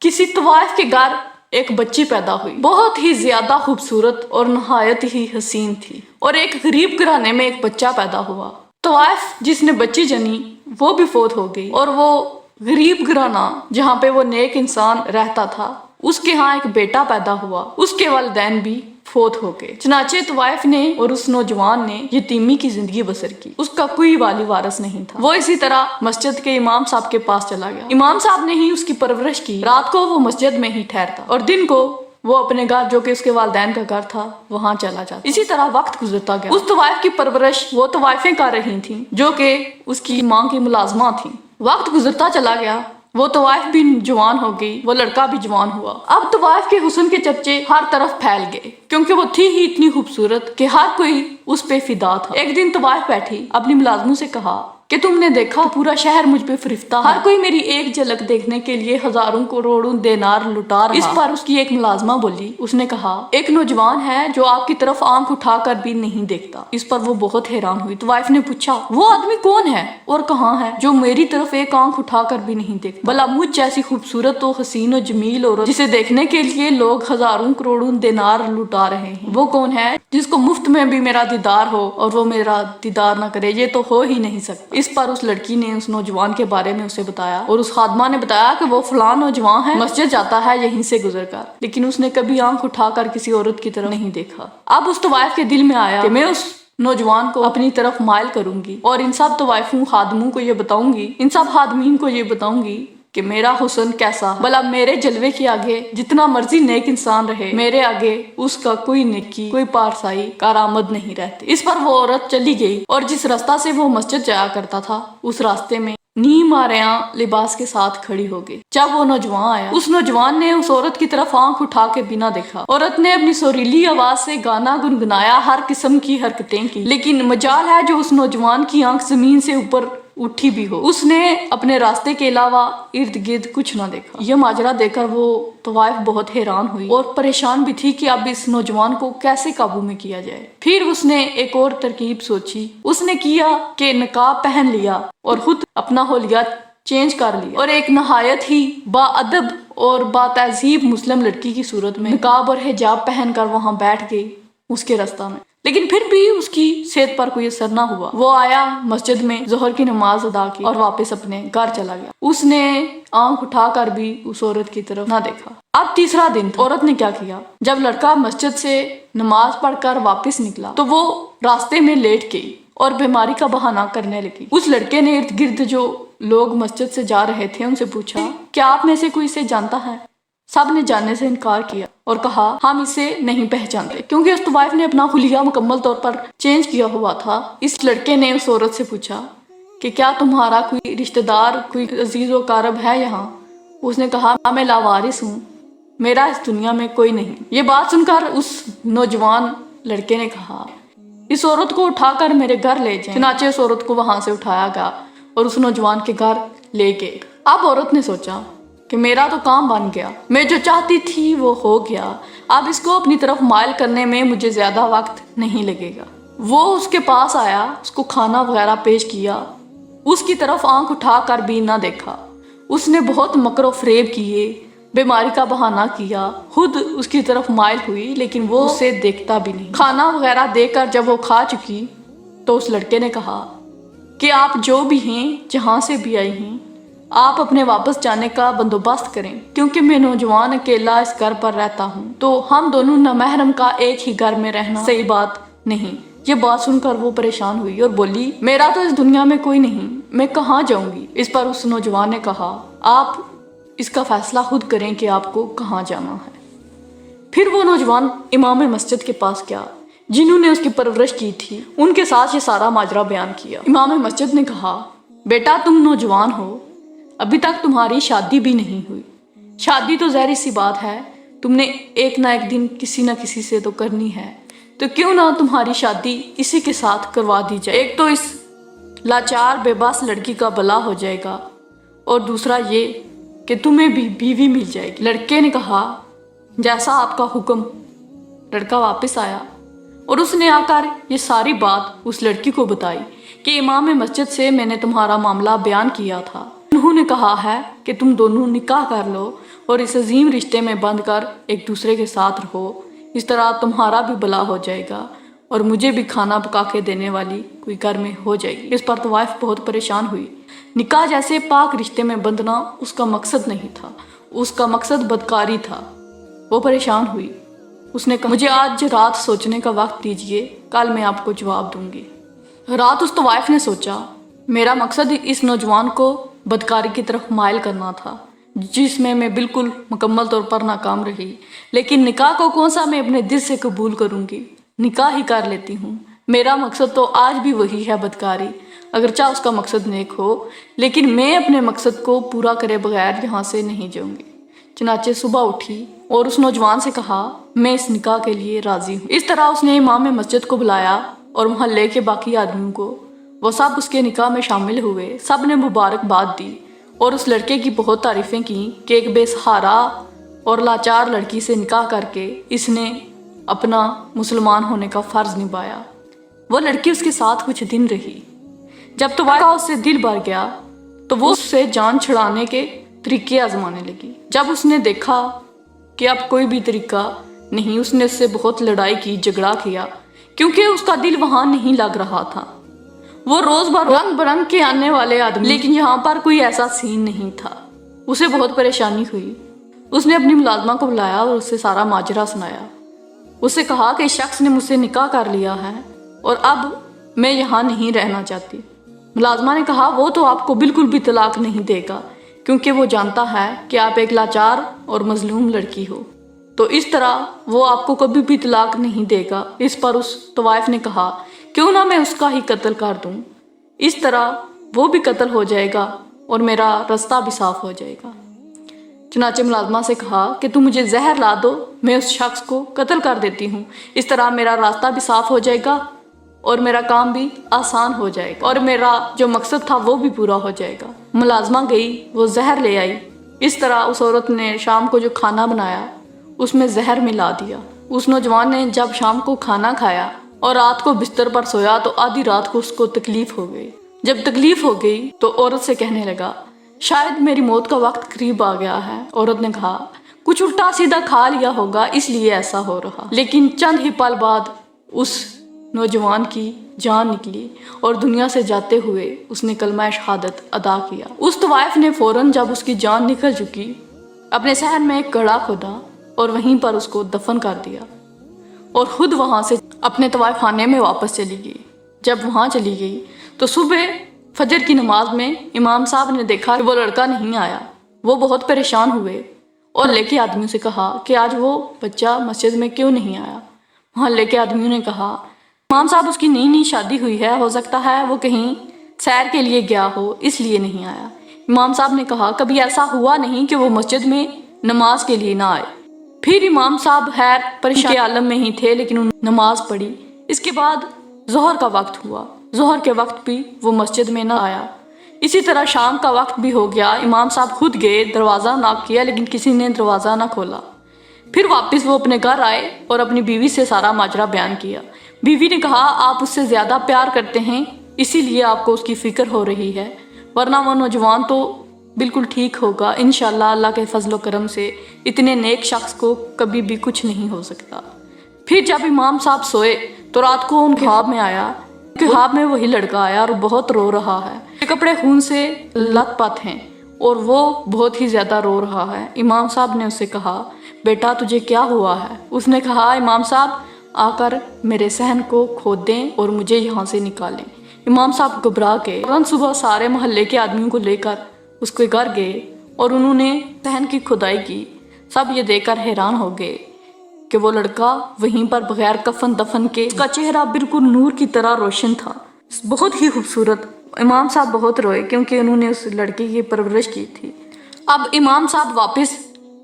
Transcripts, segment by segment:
کسی طوائف کے گھر ایک بچی پیدا ہوئی، بہت ہی زیادہ خوبصورت اور نہایت ہی حسین تھی، اور ایک غریب گھرانے میں ایک بچہ پیدا ہوا۔ طوائف جس نے بچی جنی وہ بھی فوت ہو گئی، اور وہ غریب گھرانہ جہاں پہ وہ نیک انسان رہتا تھا اس کے ہاں ایک بیٹا پیدا ہوا، اس کے والدین بھی فوت ہو گئے۔ چنانچہ طوائف نے اور اس نوجوان نے یتیمی کی زندگی بسر کی، اس کا کوئی والی وارث نہیں تھا۔ وہ اسی طرح مسجد کے امام صاحب کے پاس چلا گیا، امام صاحب نے ہی اس کی پرورش کی، رات کو وہ مسجد میں ہی ٹھہرتا اور دن کو وہ اپنے گھر جو کہ اس کے والدین کا گھر تھا وہاں چلا جاتا۔ اسی طرح وقت گزرتا گیا، اس طوائف کی پرورش وہ طوائفیں کر رہی تھیں جو کہ اس کی ماں کی ملازمہ تھیں۔ وقت گزرتا چلا گیا، وہ طوائف بھی جوان ہو گئی، وہ لڑکا بھی جوان ہوا۔ اب طوائف کے حسن کے چرچے ہر طرف پھیل گئے، کیونکہ وہ تھی ہی اتنی خوبصورت کہ ہر کوئی اس پہ فدا تھا۔ ایک دن طوائف بیٹھی اپنی ملازموں سے کہا کہ تم نے دیکھا پورا شہر مجھ پہ فرفتہ ہے، ہر کوئی میری ایک جھلک دیکھنے کے لیے ہزاروں کروڑوں دینار لٹا رہا ہے۔ اس پر اس کی ایک ملازمہ بولی، اس نے کہا ایک نوجوان ہے جو آپ کی طرف آنکھ اٹھا کر بھی نہیں دیکھتا۔ اس پر وہ بہت حیران ہوئی۔ طوائف نے پوچھا وہ آدمی کون ہے اور کہاں ہے جو میری طرف ایک آنکھ اٹھا کر بھی نہیں دیکھتا؟ بھلا مجھ جیسی خوبصورت و حسین و جمیل عورت جسے دیکھنے کے لیے لوگ ہزاروں کروڑوں دینار لٹا رہے ہیں، وہ کون ہے جس کو مفت میں بھی میرا دیدار ہو اور وہ میرا دیدار نہ کرے؟ یہ تو ہو ہی نہیں سکتا۔ اس پر اس لڑکی نے اس نوجوان کے بارے میں اسے بتایا، اور اس خادمہ نے بتایا کہ وہ فلاں نوجوان ہے، مسجد جاتا ہے یہیں سے گزر کر، لیکن اس نے کبھی آنکھ اٹھا کر کسی عورت کی طرف نہیں دیکھا۔ اب اس طوائف کے دل میں آیا کہ میں اس نوجوان کو اپنی طرف مائل کروں گی اور ان سب طوائفوں خادموں کو یہ بتاؤں گی، ان سب خادمین کو یہ بتاؤں گی کہ میرا حسن کیسا ہے۔ بھلا میرے جلوے کے آگے جتنا مرضی نیک انسان رہے، میرے آگے اس کا کوئی نیکی کوئی پارسائی کارآمد نہیں رہتی۔ اس پر وہ عورت چلی گئی، اور جس راستہ سے وہ مسجد جایا کرتا تھا اس راستے میں نیم آریاں لباس کے ساتھ کھڑی ہو گئی۔ جب وہ نوجوان آیا، اس نوجوان نے اس عورت کی طرف آنکھ اٹھا کے بھی نہ دیکھا۔ عورت نے اپنی سریلی آواز سے گانا گنگنایا، ہر قسم کی حرکتیں کی، لیکن مجال ہے جو اس نوجوان کی آنکھ زمین سے اوپر اٹھی بھی ہو، اس نے اپنے راستے کے علاوہ ارد گرد کچھ نہ دیکھا۔ یہ ماجرا دیکھ کر وہ طوائف بہت حیران ہوئی اور پریشان بھی تھی کہ اب اس نوجوان کو کیسے قابو میں کیا جائے۔ پھر اس نے ایک اور ترکیب سوچی، اس نے کیا کہ نقاب پہن لیا اور خود اپنا حلیہ چینج کر لیا، اور ایک نہایت ہی با ادب اور با تہذیب مسلم لڑکی کی صورت میں نقاب اور حجاب پہن کر وہاں بیٹھ گئی اس کے راستہ میں۔ لیکن پھر بھی اس کی صحت پر کوئی اثر نہ ہوا۔ وہ آیا، مسجد میں ظہر کی نماز ادا کی اور واپس اپنے گھر چلا گیا۔ اس نے آنکھ اٹھا کر بھی اس عورت کی طرف نہ دیکھا۔ اب تیسرا دن تھا۔ عورت نے کیا کیا، جب لڑکا مسجد سے نماز پڑھ کر واپس نکلا تو وہ راستے میں لیٹ گئی اور بیماری کا بہانہ کرنے لگی۔ اس لڑکے نے ارد گرد جو لوگ مسجد سے جا رہے تھے ان سے پوچھا کیا آپ میں سے کوئی اسے جانتا ہے؟ سب نے جاننے سے انکار کیا اور کہا ہم اسے نہیں پہچانتے، کیونکہ اس طوائف نے اپنا حلیہ مکمل طور پر چینج کیا ہوا تھا۔ اس لڑکے نے اس عورت سے پوچھا کہ کیا تمہارا کوئی رشتہ دار، کوئی عزیز و قارب ہے یہاں؟ اس نے کہا میں لاوارث ہوں، میرا اس دنیا میں کوئی نہیں۔ یہ بات سن کر اس نوجوان لڑکے نے کہا اس عورت کو اٹھا کر میرے گھر لے جائیں۔ چنانچہ اس عورت کو وہاں سے اٹھایا گیا اور اس نوجوان کے گھر لے گئے۔ اب عورت نے سوچا کہ میرا تو کام بن گیا، میں جو چاہتی تھی وہ ہو گیا، اب اس کو اپنی طرف مائل کرنے میں مجھے زیادہ وقت نہیں لگے گا۔ وہ اس کے پاس آیا، اس کو کھانا وغیرہ پیش کیا، اس کی طرف آنکھ اٹھا کر بھی نہ دیکھا۔ اس نے بہت مکر و فریب کیے، بیماری کا بہانہ کیا، خود اس کی طرف مائل ہوئی لیکن وہ اسے دیکھتا بھی نہیں۔ کھانا وغیرہ دے کر جب وہ کھا چکی تو اس لڑکے نے کہا کہ آپ جو بھی ہیں، جہاں سے بھی آئی ہیں، آپ اپنے واپس جانے کا بندوبست کریں، کیونکہ میں نوجوان اکیلا اس گھر پر رہتا ہوں، تو ہم دونوں نامحرم کا ایک ہی گھر میں رہنا صحیح بات نہیں۔ یہ بات سن کر وہ پریشان ہوئی اور بولی میرا تو اس دنیا میں کوئی نہیں، میں کہاں جاؤں گی؟ اس پر اس نوجوان نے کہا آپ اس کا فیصلہ خود کریں کہ آپ کو کہاں جانا ہے۔ پھر وہ نوجوان امام مسجد کے پاس گیا جنہوں نے اس کی پرورش کی تھی، ان کے ساتھ یہ سارا ماجرا بیان کیا۔ امام مسجد نے کہا بیٹا تم نوجوان ہو، ابھی تک تمہاری شادی بھی نہیں ہوئی، شادی تو ظاہر سی بات ہے، تم نے ایک نہ ایک دن کسی نہ کسی سے تو کرنی ہے، تو کیوں نہ تمہاری شادی اسی کے ساتھ کروا دی جائے۔ ایک تو اس لاچار بے بس لڑکی کا بھلا ہو جائے گا، اور دوسرا یہ کہ تمہیں بھی بیوی مل جائے گی۔ لڑکے نے کہا جیسا آپ کا حکم۔ لڑکا واپس آیا اور اس نے آ کر یہ ساری بات اس لڑکی کو بتائی کہ امام مسجد سے میں نے تمہارا معاملہ بیان کیا تھا، انہوں نے کہا ہے کہ تم دونوں نکاح کر لو اور اس عظیم رشتے میں بندھ کر ایک دوسرے کے ساتھ رہو، اس طرح تمہارا بھی بھلا ہو جائے گا اور مجھے بھی کھانا پکا کے دینے والی کوئی گھر میں ہو جائے گی۔ اس پر طوائف بہت پریشان ہوئی۔ نکاح جیسے پاک رشتے میں بندھنا اس کا مقصد نہیں تھا، اس کا مقصد بدکاری تھا۔ وہ پریشان ہوئی۔ اس نے کہا مجھے آج رات سوچنے کا وقت دیجیے، کل میں آپ کو جواب دوں گی۔ رات اس طوائف نے سوچا، میرا مقصد اس نوجوان کو بدکاری کی طرف مائل کرنا تھا، جس میں بالکل مکمل طور پر ناکام رہی، لیکن نکاح کو کون سا میں اپنے دل سے قبول کروں گی، نکاح ہی کر لیتی ہوں۔ میرا مقصد تو آج بھی وہی ہے، بدکاری، اگرچہ اس کا مقصد نیک ہو، لیکن میں اپنے مقصد کو پورا کرے بغیر یہاں سے نہیں جاؤں گی۔ چنانچہ صبح اٹھی اور اس نوجوان سے کہا میں اس نکاح کے لیے راضی ہوں۔ اس طرح اس نے امام مسجد کو بلایا اور محلے کے باقی آدمیوں کو، وہ سب اس کے نکاح میں شامل ہوئے۔ سب نے مبارکباد دی اور اس لڑکے کی بہت تعریفیں کی کہ ایک بے سہارا اور لاچار لڑکی سے نکاح کر کے اس نے اپنا مسلمان ہونے کا فرض نبھایا۔ وہ لڑکی اس کے ساتھ کچھ دن رہی۔ جب طوائف کا اس سے دل بھر گیا تو وہ اس سے جان چھڑانے کے طریقے آزمانے لگی۔ جب اس نے دیکھا کہ اب کوئی بھی طریقہ نہیں، اس نے اس سے بہت لڑائی کی، جھگڑا کیا، کیونکہ اس کا دل وہاں نہیں لگ رہا تھا۔ وہ روز بر رنگ برنگ کے آنے والے آدمی، لیکن یہاں پر کوئی ایسا سین نہیں تھا۔ اسے بہت پریشانی ہوئی۔ اس نے اپنی ملازمہ کو بلایا اور اس سے سارا ماجرا سنایا۔ اس سے کہا کہ اس شخص نے مجھ سے نکاح کر لیا ہے اور اب میں یہاں نہیں رہنا چاہتی۔ ملازمہ نے کہا وہ تو آپ کو بالکل بھی طلاق نہیں دے گا، کیونکہ وہ جانتا ہے کہ آپ ایک لاچار اور مظلوم لڑکی ہو، تو اس طرح وہ آپ کو کبھی بھی طلاق نہیں دے گا۔ اس پر اس طوائف نے کہا کیوں نہ میں اس کا ہی قتل کر دوں، اس طرح وہ بھی قتل ہو جائے گا اور میرا رستہ بھی صاف ہو جائے گا۔ چنانچہ ملازمہ سے کہا کہ تم مجھے زہر لا دو، میں اس شخص کو قتل کر دیتی ہوں، اس طرح میرا راستہ بھی صاف ہو جائے گا اور میرا کام بھی آسان ہو جائے گا اور میرا جو مقصد تھا وہ بھی پورا ہو جائے گا۔ ملازمہ گئی، وہ زہر لے آئی۔ اس طرح اس عورت نے شام کو جو کھانا بنایا اس میں زہر ملا دیا۔ اس نوجوان نے جب شام کو کھانا کھایا اور رات کو بستر پر سویا تو آدھی رات کو اس کو تکلیف ہو گئی۔ جب تکلیف ہو گئی تو عورت سے کہنے لگا شاید میری موت کا وقت قریب آ گیا ہے۔ عورت نے کہا کچھ الٹا سیدھا کھا لیا ہوگا اس لیے ایسا ہو رہا۔ لیکن چند ہی پل بعد اس نوجوان کی جان نکلی اور دنیا سے جاتے ہوئے اس نے کلمہ شہادت ادا کیا۔ اس طوائف نے فوراً جب اس کی جان نکل چکی اپنے صحن میں ایک گڑھا کھودا اور وہیں پر اس کو دفن کر دیا اور خود وہاں سے اپنے طوائف خانے میں واپس چلی گئی۔ جب وہاں چلی گئی تو صبح فجر کی نماز میں امام صاحب نے دیکھا کہ وہ لڑکا نہیں آیا۔ وہ بہت پریشان ہوئے اور محلے کے آدمیوں سے کہا کہ آج وہ بچہ مسجد میں کیوں نہیں آیا۔ محلے کے آدمیوں نے کہا امام صاحب اس کی نئی شادی ہوئی ہے، ہو سکتا ہے وہ کہیں سیر کے لیے گیا ہو اس لیے نہیں آیا۔ امام صاحب نے کہا کبھی ایسا ہوا نہیں کہ وہ مسجد میں نماز کے لیے نہ آئے۔ پھر امام صاحب خیر پریشان کے عالم میں ہی تھے لیکن انہوں نے نماز پڑھی۔ اس کے بعد ظہر کا وقت ہوا، ظہر کے وقت بھی وہ مسجد میں نہ آیا۔ اسی طرح شام کا وقت بھی ہو گیا، امام صاحب خود گئے، دروازہ ناک کیا لیکن کسی نے دروازہ نہ کھولا۔ پھر واپس وہ اپنے گھر آئے اور اپنی بیوی سے سارا ماجرا بیان کیا۔ بیوی نے کہا آپ اس سے زیادہ پیار کرتے ہیں اسی لیے آپ کو اس کی فکر ہو رہی ہے، ورنہ وہ نوجوان تو بالکل ٹھیک ہوگا انشاءاللہ۔ اللہ کے فضل و کرم سے اتنے نیک شخص کو کبھی بھی کچھ نہیں ہو سکتا۔ پھر جب امام صاحب سوئے تو رات کو ان کے خواب میں آیا، کہ خواب میں وہی لڑکا آیا اور بہت رو رہا ہے، کپڑے خون سے لت پت ہیں اور وہ بہت ہی زیادہ رو رہا ہے۔ امام صاحب نے اس سے کہا بیٹا تجھے کیا ہوا ہے؟ اس نے کہا امام صاحب آ کر میرے صحن کو کھود دیں اور مجھے یہاں سے نکالیں۔ امام صاحب گھبرا کے فوراً صبح سارے محلے کے آدمیوں کو لے کر اس کے گھر گئے اور انہوں نے صحن کی کھدائی کی۔ سب یہ دیکھ کر حیران ہو گئے کہ وہ لڑکا وہیں پر بغیر کفن دفن کے، اس کا چہرہ بالکل نور کی طرح روشن تھا، بہت ہی خوبصورت۔ امام صاحب بہت روئے کیونکہ انہوں نے اس لڑکی کی پرورش کی تھی۔ اب امام صاحب واپس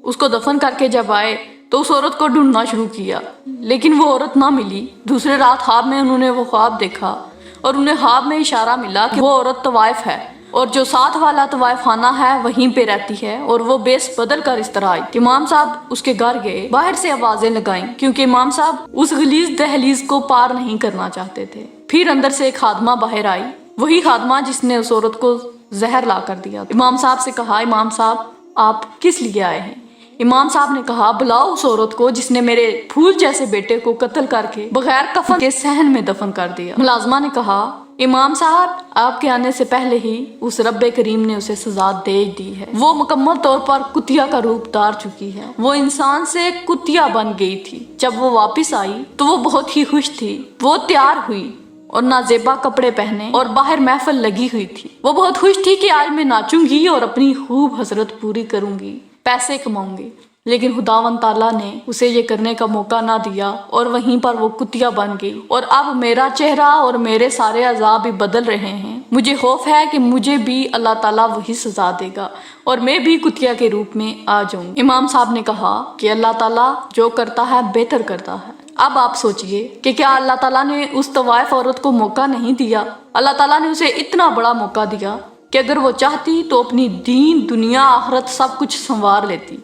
اس کو دفن کر کے جب آئے تو اس عورت کو ڈھونڈنا شروع کیا لیکن وہ عورت نہ ملی۔ دوسرے رات خواب میں انہوں نے وہ خواب دیکھا اور انہیں خواب میں اشارہ ملا کہ وہ عورت طوائف ہے اور جو ساتھ والا طوائف خانہ ہے وہیں پہ رہتی ہے اور وہ بیس بدل کر اس طرح آئی۔ امام صاحب اس کے گھر گئے، باہر سے آوازیں لگائیں کیونکہ امام صاحب اس غلیظ دہلیز کو پار نہیں کرنا چاہتے تھے۔ پھر اندر سے ایک خادمہ باہر آئی، وہی خادمہ جس نے اس عورت کو زہر لا کر دیا۔ امام صاحب سے کہا امام صاحب آپ کس لیے آئے ہیں؟ امام صاحب نے کہا بلاؤ اس عورت کو جس نے میرے پھول جیسے بیٹے کو قتل کر کے بغیر کفن کے صحن میں دفن کر دیا۔ ملازمہ نے کہا امام صاحب آپ کے آنے سے پہلے ہی اس رب کریم نے اسے سزا دے دی ہے، وہ مکمل طور پر کتیا کا روپ دار چکی ہے، وہ انسان سے کتیا بن گئی تھی۔ جب وہ واپس آئی تو وہ بہت ہی خوش تھی، وہ تیار ہوئی اور نازیبا کپڑے پہنے اور باہر محفل لگی ہوئی تھی۔ وہ بہت خوش تھی کہ آج میں ناچوں گی اور اپنی خوب حسرت پوری کروں گی، پیسے کماؤں گی، لیکن خداوند تعالیٰ نے اسے یہ کرنے کا موقع نہ دیا اور وہیں پر وہ کتیا بن گئی، اور اب میرا چہرہ اور میرے سارے اعضاء بھی بدل رہے ہیں۔ مجھے خوف ہے کہ مجھے بھی اللہ تعالیٰ وہی سزا دے گا اور میں بھی کتیا کے روپ میں آ جاؤں۔ امام صاحب نے کہا کہ اللہ تعالیٰ جو کرتا ہے بہتر کرتا ہے۔ اب آپ سوچئے کہ کیا اللہ تعالیٰ نے اس طوائف عورت کو موقع نہیں دیا؟ اللہ تعالیٰ نے اسے اتنا بڑا موقع دیا کہ اگر وہ چاہتی تو اپنی دین، دنیا، آخرت سب کچھ سنوار لیتی۔